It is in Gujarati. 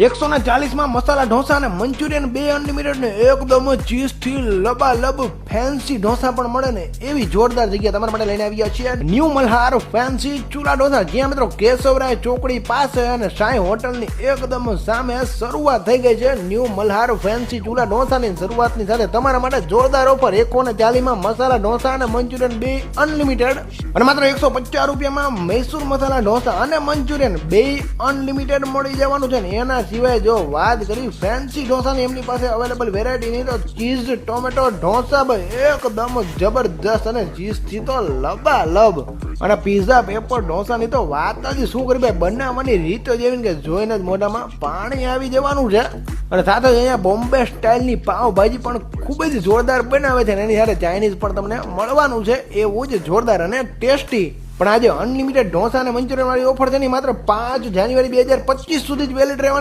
140 મસાલા ઢોસા અને મંચુરિયન 2 અનલિમિટેડ ને એકદમ ચીઝ થી લબાલબ ફેન્સી ઢોસા પણ મળે ને એવી જોરદાર જગ્યા તમારા માટે લઈને આવ્યા છીએ ન્યૂ મલ્હાર ફેન્સી ચૂલા ઢોસા, જ્યાં મિત્રો કેશવરાય ચોકડી પાસે અને સાઈ હોટલની એકદમ સામે શરૂઆત થઈ ગઈ છે ન્યૂ મલ્હાર ફેન્સી ચૂલા ઢોસાની શરૂઆતની સાથે તમારા માટે જોરદાર ઓફર 140 મસાલા ઢોસા અને મંચુરિયન 2 અનલિમિટેડ અને માત્ર 150 રૂપિયામાં મૈસૂર મસાલા ઢોસા અને મંચુરિયન 2 અનલિમિટેડ મળી જવાનું છે ને એના સિવાય જો વાત કરી ફેન્સી ઢોસાની એમની પાસે અવેલેબલ વેરાયટીની તો ચીઝ ટોમેટો ઢોસા ભાઈ એકદમ જબરદસ્ત અને ચીઝથી તો લબાલબ અને પીઝા પેપર ઢોસાની તો વાત જ શું કરી ભાઈ, બનાવવાની રીત જ એવી કે જોઈને જ મોઢામાં પાણી આવી જવાનું છે અને સાથે જ અહીંયા બોમ્બે સ્ટાઇલની પાવભાજી પણ ખૂબ જ જોરદાર બનાવે છે અને એની સાથે ચાઇનીઝ પણ તમને મળવાનું છે એવું જ જોરદાર અને ટેસ્ટી. પણ આજે અનલિમિટેડ ઢોસા અને મંચુરિયન વાળી ઓફર છે ને માત્ર 5 જાન્યુઆરી 2025 સુધી જ વેલિડ રહેવાની.